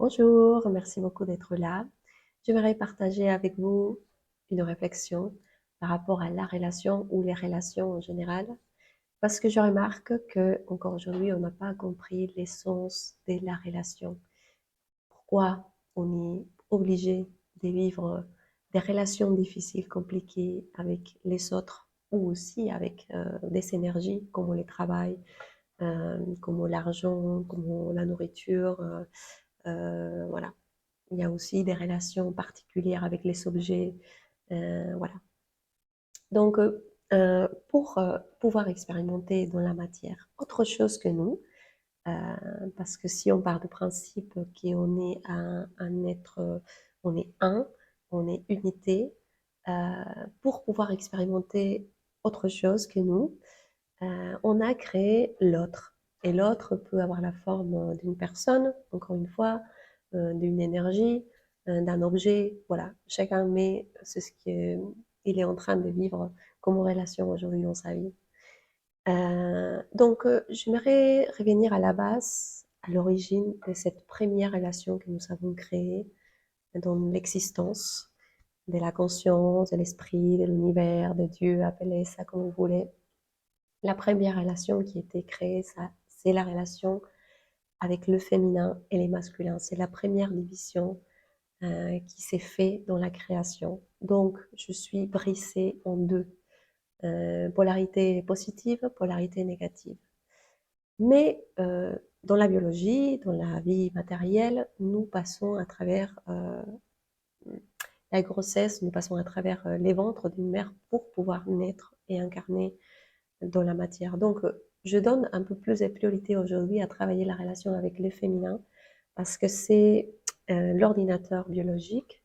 Bonjour, merci beaucoup d'être là. J'aimerais partager avec vous une réflexion par rapport à la relation ou les relations en général, parce que je remarque que encore aujourd'hui, on n'a pas compris l'essence de la relation. Pourquoi on est obligé de vivre des relations difficiles, compliquées avec les autres ou aussi avec des énergies comme le travail, comme l'argent, comme la nourriture, voilà. Il y a aussi des relations particulières avec les objets, voilà. Donc, pour pouvoir expérimenter dans la matière autre chose que nous, euh, parce que si on part du principe qu'on est un être, on est unité, euh, pour pouvoir expérimenter autre chose que nous, on a créé l'autre. Et l'autre peut avoir la forme d'une personne, encore une fois, d'une énergie, d'un objet. Voilà, chacun met ce qu'il est en train de vivre comme relation aujourd'hui dans sa vie. Donc, j'aimerais revenir à la base, à l'origine de cette première relation que nous avons créée dans l'existence, de la conscience, de l'esprit, de l'univers, de Dieu, appelez ça comme vous voulez. La première relation qui a été créée, ça, c'est la relation avec le féminin et les masculins. C'est la première division qui s'est faite dans la création. Donc, je suis brisée en deux. Polarité positive, polarité négative. Mais dans la biologie, dans la vie matérielle, nous passons à travers la grossesse, nous passons à travers les ventres d'une mère pour pouvoir naître et incarner dans la matière. Donc, je donne un peu plus de priorité aujourd'hui à travailler la relation avec le féminin parce que c'est l'ordinateur biologique,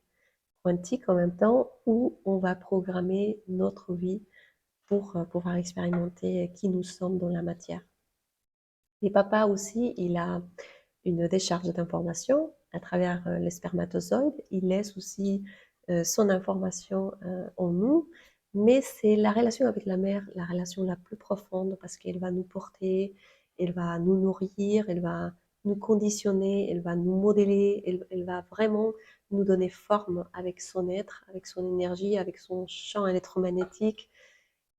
quantique en même temps, où on va programmer notre vie pour pouvoir expérimenter qui nous sommes dans la matière. Et papa aussi, il a une décharge d'informations à travers les spermatozoïdes. Il laisse aussi son information en nous, mais c'est la relation avec la mère, la relation la plus profonde parce qu'elle va nous porter, elle va nous nourrir, elle va nous conditionner, elle va nous modeler, elle va vraiment nous donner forme avec son être, avec son énergie, avec son champ électromagnétique,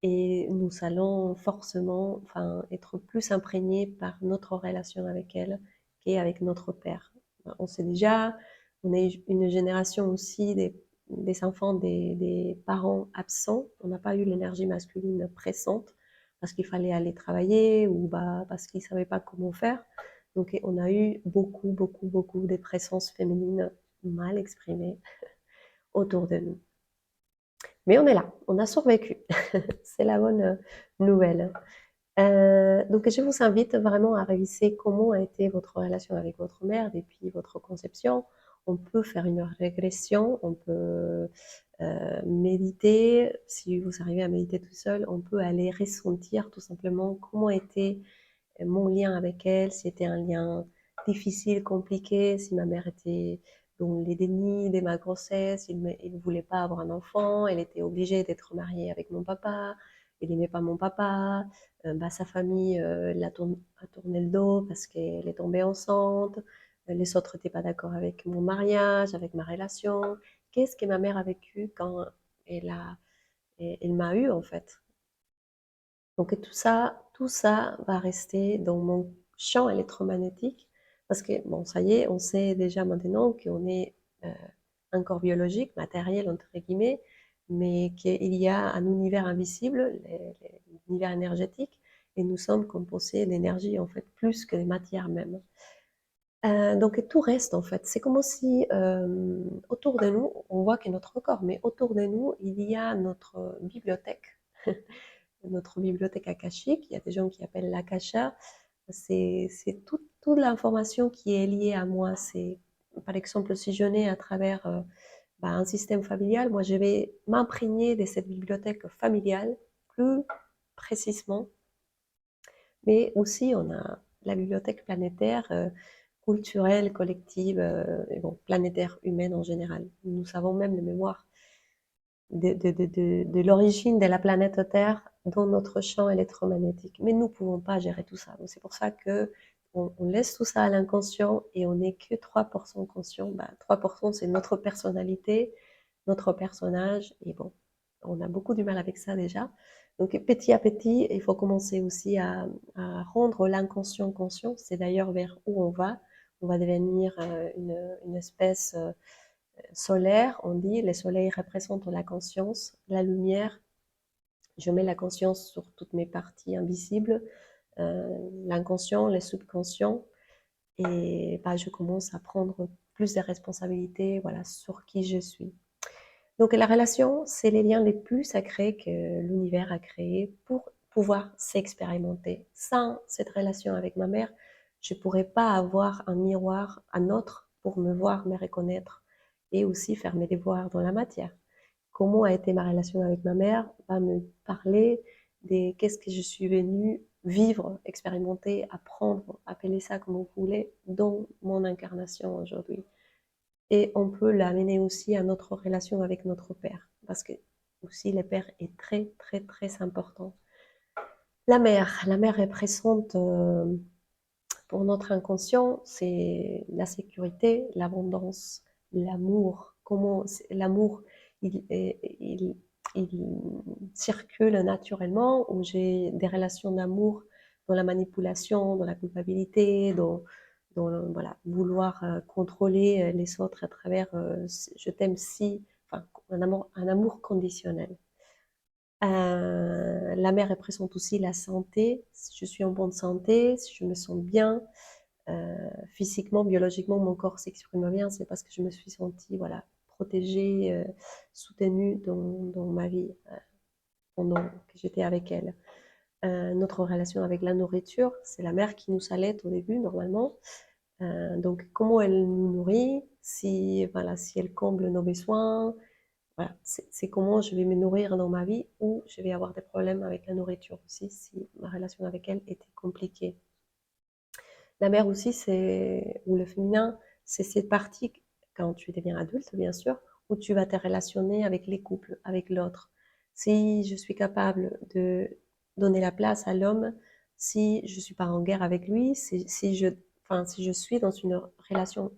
et nous allons forcément, enfin, être plus imprégnés par notre relation avec elle qu'avec notre père. On sait déjà, on est une génération aussi des enfants des parents absents. On n'a pas eu l'énergie masculine présente parce qu'il fallait aller travailler ou bah, parce qu'ils ne savaient pas comment faire. Donc on a eu beaucoup de présences féminines mal exprimées autour de nous. Mais on est là, on a survécu. C'est la bonne nouvelle. Donc, je vous invite vraiment à réviser comment a été votre relation avec votre mère depuis votre conception. On peut faire une régression, on peut méditer. Si vous arrivez à méditer tout seul, on peut aller ressentir tout simplement comment était mon lien avec elle, si c'était un lien difficile, compliqué, si ma mère était dans les dénis de ma grossesse, il ne voulait pas avoir un enfant, elle était obligée d'être mariée avec mon papa, il n'aimait pas mon papa, bah, sa famille a tourné le dos parce qu'elle est tombée enceinte, les autres n'étaient pas d'accord avec mon mariage, avec ma relation. Qu'est-ce que ma mère a vécu quand elle m'a eu en fait? Donc tout ça va rester dans mon champ électromagnétique parce que, bon, ça y est, on sait déjà maintenant qu'on est euh, un corps biologique, matériel entre guillemets, mais qu'il y a un univers invisible, l'univers énergétique, et nous sommes composés d'énergie en fait plus que des matières même. Donc tout reste en fait. C'est comme si autour de nous, on voit que notre corps, mais autour de nous, il y a notre bibliothèque. Notre bibliothèque akashique. Il y a des gens qui appellent l'akasha. C'est toute l'information qui est liée à moi. C'est, par exemple, si je nais à travers bah, un système familial, moi, je vais m'imprégner de cette bibliothèque familiale plus précisément. Mais aussi, on a la bibliothèque planétaire, culturelle, collective, et bon, planétaire, humaine en général. Nous savons même les mémoires de l'origine de la planète Terre dans notre champ électromagnétique. Mais nous ne pouvons pas gérer tout ça. Donc c'est pour ça que on laisse tout ça à l'inconscient et on n'est que 3% conscient. Bah, 3% c'est notre personnalité, notre personnage, et bon, on a beaucoup du mal avec ça déjà. Donc petit à petit, il faut commencer aussi à rendre l'inconscient conscient. C'est d'ailleurs vers où on va. On va devenir une espèce solaire, on dit. Les soleils représentent la conscience, la lumière. Je mets la conscience sur toutes mes parties invisibles, l'inconscient, les subconscients, et bah, je commence à prendre plus de responsabilités, voilà, sur qui je suis. Donc la relation, c'est les liens les plus sacrés que l'univers a créés pour pouvoir s'expérimenter. Sans cette relation avec ma mère, je ne pourrais pas avoir un miroir, un autre, pour me voir, me reconnaître et aussi faire mes devoirs dans la matière. Comment a été ma relation avec ma mère va me parler de qu'est-ce que je suis venue vivre, expérimenter, apprendre, appelez ça comme vous voulez, dans mon incarnation aujourd'hui. Et on peut l'amener aussi à notre relation avec notre père, parce que aussi le père est très, très, très important. La mère représente pour notre inconscient, c'est la sécurité, l'abondance, l'amour. Comment l'amour, il, il circule naturellement, où j'ai des relations d'amour dans la manipulation, dans la culpabilité, dans voilà, vouloir contrôler les autres à travers je t'aime si, enfin, un amour conditionnel. La mère représente aussi la santé. Si je suis en bonne santé, si je me sens bien, physiquement, biologiquement, mon corps s'exprime bien, c'est parce que je me suis sentie voilà, protégée, soutenue dans ma vie pendant que j'étais avec elle. Notre relation avec la nourriture, c'est la mère qui nous allaite au début, normalement. Donc, comment elle nous nourrit, si, voilà, si elle comble nos besoins, voilà, c'est comment je vais me nourrir dans ma vie, ou je vais avoir des problèmes avec la nourriture aussi, si ma relation avec elle était compliquée. La mère aussi, c'est, ou le féminin, c'est cette partie, quand tu deviens adulte, bien sûr, où tu vas te relationner avec les couples, avec l'autre. Si je suis capable de donner la place à l'homme, si je suis pas en guerre avec lui, si je suis dans une relation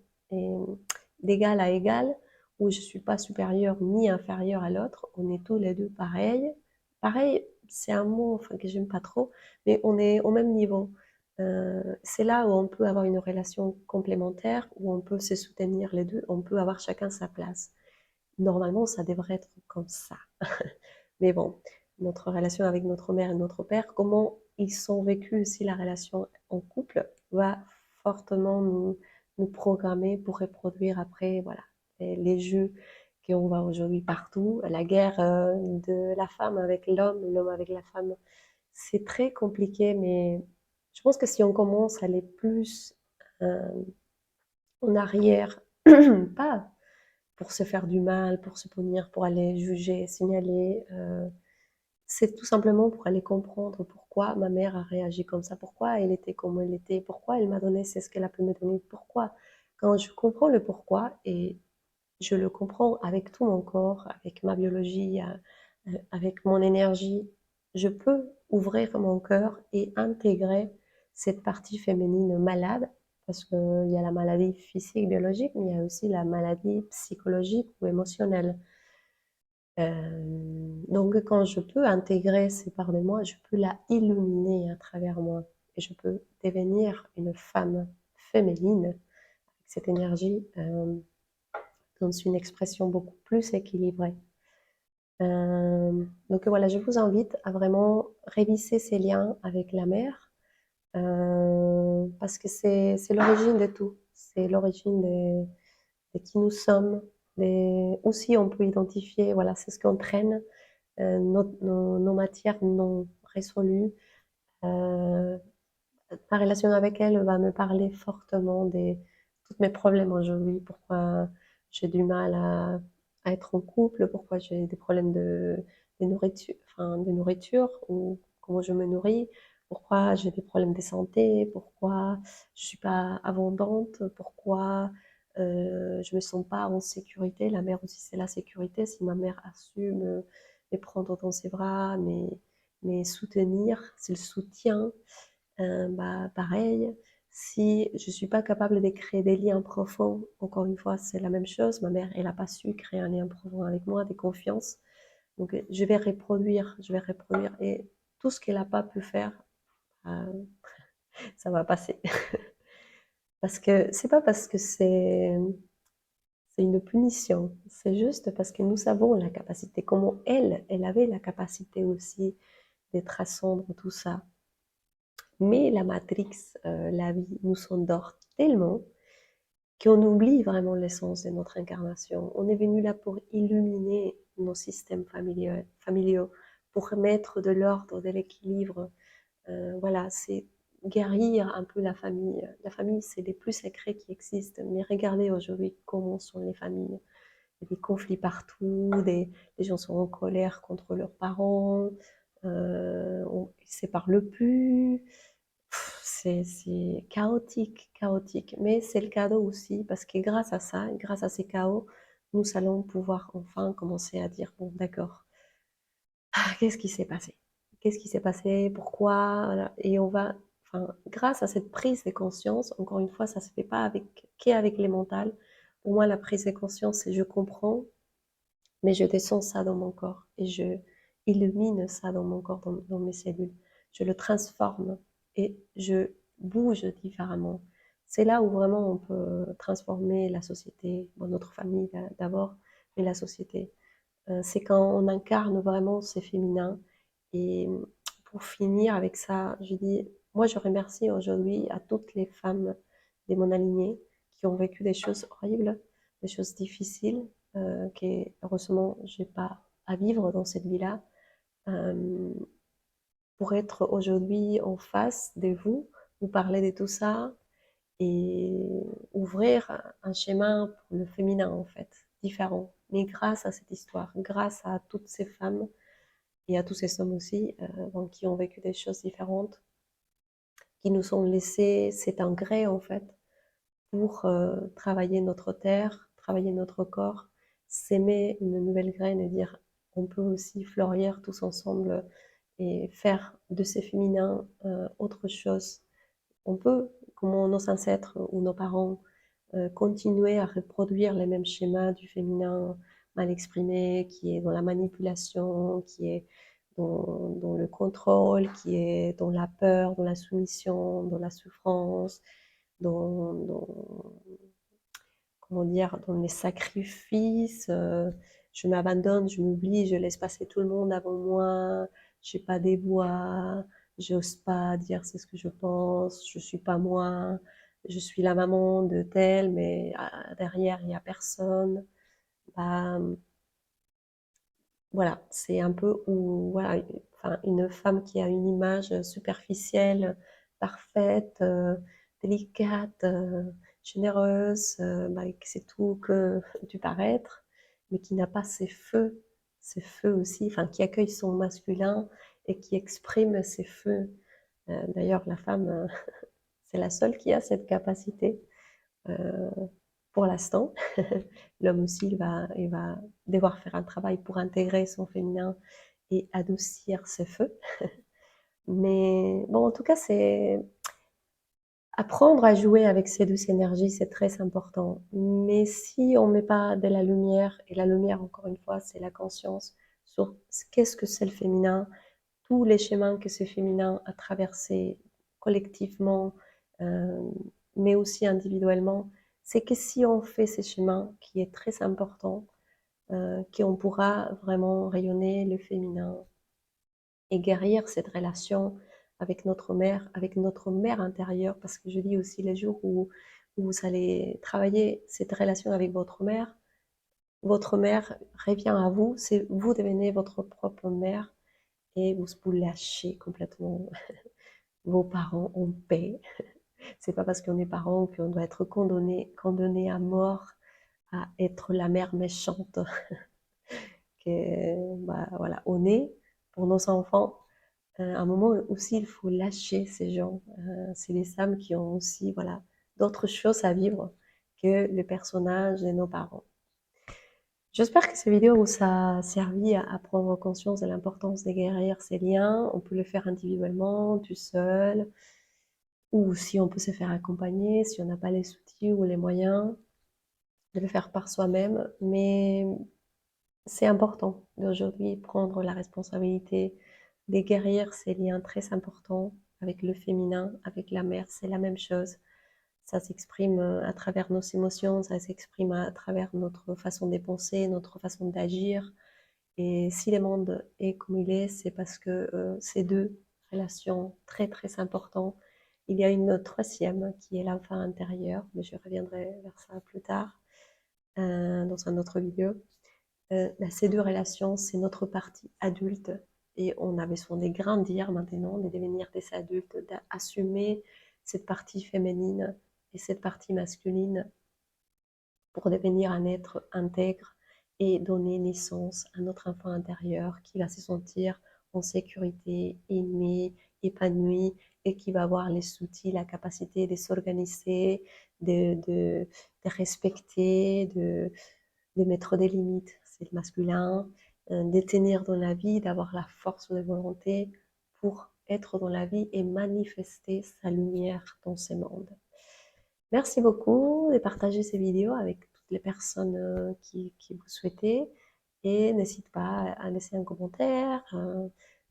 d'égal à égal, où je suis pas supérieure ni inférieure à l'autre, on est tous les deux pareils. Pareil, c'est un mot enfin, que j'aime pas trop, mais on est au même niveau. C'est là où on peut avoir une relation complémentaire, où on peut se soutenir les deux, on peut avoir chacun sa place. Normalement, ça devrait être comme ça. Mais bon, notre relation avec notre mère et notre père, comment ils sont vécus aussi la relation en couple, va fortement nous programmer pour reproduire après, voilà, les jeux qu'on voit aujourd'hui partout, la guerre de la femme avec l'homme, l'homme avec la femme. C'est très compliqué, mais je pense que si on commence à aller plus euh, en arrière, pas pour se faire du mal, pour se punir, pour aller juger, signaler, c'est tout simplement pour aller comprendre pourquoi ma mère a réagi comme ça, pourquoi elle était comme elle était, pourquoi elle m'a donné c'est ce qu'elle a pu me donner, pourquoi. Quand je comprends le pourquoi, et je le comprends avec tout mon corps, avec ma biologie, avec mon énergie, je peux ouvrir mon cœur et intégrer cette partie féminine malade, parce qu'il y a la maladie physique, biologique, mais il y a aussi la maladie psychologique ou émotionnelle. Donc quand je peux intégrer ces parts de moi, je peux la illuminer à travers moi, et je peux devenir une femme féminine avec cette énergie dans une expression beaucoup plus équilibrée. Donc voilà, je vous invite à vraiment réviser ces liens avec la mer, parce que c'est l'origine de tout. C'est l'origine de qui nous sommes. Aussi, on peut identifier, voilà, c'est ce qu'on traîne, nos matières non résolues. Euh, Ma relation avec elle va me parler fortement de tous mes problèmes aujourd'hui, pourquoi j'ai du mal à être en couple, pourquoi j'ai des problèmes de nourriture, ou comment je me nourris, pourquoi j'ai des problèmes de santé, pourquoi je suis pas abondante, pourquoi je me sens pas en sécurité. La mère aussi, c'est la sécurité. Si ma mère a su me prendre dans ses bras, me soutenir, c'est le soutien. Bah, pareil, Si je suis pas capable de créer des liens profonds, encore une fois, c'est la même chose. Ma mère, elle a pas su créer un lien profond avec moi, de confiance. Donc, je vais reproduire. Et tout ce qu'elle a pas pu faire, euh, ça va passer. Parce que c'est pas parce que c'est une punition. C'est juste parce que nous avons la capacité, comment elle avait la capacité aussi de transcendre tout ça. Mais la Matrix, la vie, nous endort tellement qu'on oublie vraiment l'essence de notre incarnation. On est venu là pour illuminer nos systèmes familiaux, pour mettre de l'ordre, de l'équilibre. Voilà, c'est guérir un peu la famille. La famille, c'est les plus secrets qui existent. Mais regardez aujourd'hui comment sont les familles. Il y a des conflits partout, les gens sont en colère contre leurs parents, on ne se parle plus. C'est chaotique, chaotique. Mais c'est le cadeau aussi, parce que grâce à ça, grâce à ces chaos, nous allons pouvoir enfin commencer à dire, bon, d'accord, qu'est-ce qui s'est passé? Qu'est-ce qui s'est passé? Pourquoi? Voilà. Et on va, enfin, grâce à cette prise de conscience, encore une fois, ça se fait pas qu'avec les mentales. Pour moi, la prise de conscience, c'est je comprends, mais je descends ça dans mon corps et je illumine ça dans mon corps, dans mes cellules. Je le transforme et je bouge différemment. C'est là où vraiment on peut transformer la société, bon, notre famille d'abord, mais la société. C'est quand on incarne vraiment ce féminin. Et pour finir avec ça, je dis, moi je remercie aujourd'hui à toutes les femmes de mon alignée qui ont vécu des choses horribles, des choses difficiles, que heureusement j'ai pas à vivre dans cette vie-là, euh, pour être aujourd'hui en face de vous, vous parler de tout ça et ouvrir un chemin pour le féminin en fait, différent. Mais grâce à cette histoire, grâce à toutes ces femmes et à tous ces hommes aussi, donc, qui ont vécu des choses différentes, qui nous ont laissé cet engrais en fait pour travailler notre terre, travailler notre corps, s'aimer une nouvelle graine et dire on peut aussi fleurir tous ensemble et faire de ces féminins autre chose. On peut, comme nos ancêtres ou nos parents, continuer à reproduire les mêmes schémas du féminin mal exprimé, qui est dans la manipulation, qui est dans le contrôle, qui est dans la peur, dans la soumission, dans la souffrance, dans comment dire, dans les sacrifices. Je m'abandonne, je m'oublie, je laisse passer tout le monde avant moi, je n'ai pas des voix, j'ose pas dire c'est ce que je pense, je suis pas moi, je suis la maman de tel, mais derrière il y a personne. Bah, voilà, c'est un peu où voilà, enfin, une femme qui a une image superficielle, parfaite, délicate, généreuse, bah, que c'est tout que du paraître, mais qui n'a pas ses feux aussi, enfin, qui accueille son masculin et qui exprime ses feux. D'ailleurs, la femme, c'est la seule qui a cette capacité. Euh, pour l'instant. L'homme aussi, il va devoir faire un travail pour intégrer son féminin et adoucir ses feux. Mais bon, en tout cas, c'est apprendre à jouer avec ces douces énergies, c'est très important. Mais si on met pas de la lumière, et la lumière, encore une fois, c'est la conscience sur qu'est-ce que c'est le féminin, tous les chemins que ce féminin a traversés collectivement, euh, mais aussi individuellement, c'est que si on fait ces chemins, qui est très important, qu'on pourra vraiment rayonner le féminin et guérir cette relation avec notre mère intérieure, parce que je dis aussi les jours où vous allez travailler cette relation avec votre mère revient à vous, c'est vous devenez votre propre mère et vous lâchez complètement vos parents en paix. C'est pas parce qu'on est parent qu'on doit être condamné à mort, à être la mère méchante que, bah, voilà, on est pour nos enfants. Un moment aussi, il faut lâcher ces gens. C'est des âmes qui ont aussi, voilà, d'autres choses à vivre que le personnage de nos parents. J'espère que cette vidéo vous a servi à prendre conscience de l'importance de guérir ces liens. On peut le faire individuellement, tout seul, ou si on peut se faire accompagner, si on n'a pas les outils ou les moyens de le faire par soi-même. Mais c'est important d'aujourd'hui prendre la responsabilité de guérir ces liens très importants avec le féminin, avec la mère, c'est la même chose. Ça s'exprime à travers nos émotions, ça s'exprime à travers notre façon de penser, notre façon d'agir. Et si le monde est comme il est, c'est parce que ces deux relations très très importantes. Il y a une troisième qui est l'enfant intérieur, mais je reviendrai vers ça plus tard dans un autre vidéo. Ces deux relations, c'est notre partie adulte et on a besoin de grandir maintenant, de devenir des adultes, d'assumer cette partie féminine et cette partie masculine pour devenir un être intègre et donner naissance à notre enfant intérieur qui va se sentir en sécurité, aimé, épanoui et qui va avoir les outils, la capacité de s'organiser, de respecter, de mettre des limites, c'est le masculin, de tenir dans la vie, d'avoir la force de volonté pour être dans la vie et manifester sa lumière dans ce monde. Merci beaucoup de partager ces vidéos avec toutes les personnes qui vous souhaitez et n'hésite pas à laisser un commentaire,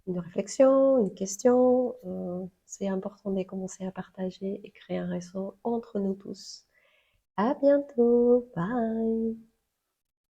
une réflexion, une question. C'est important de commencer à partager et créer un réseau entre nous tous. À bientôt, bye!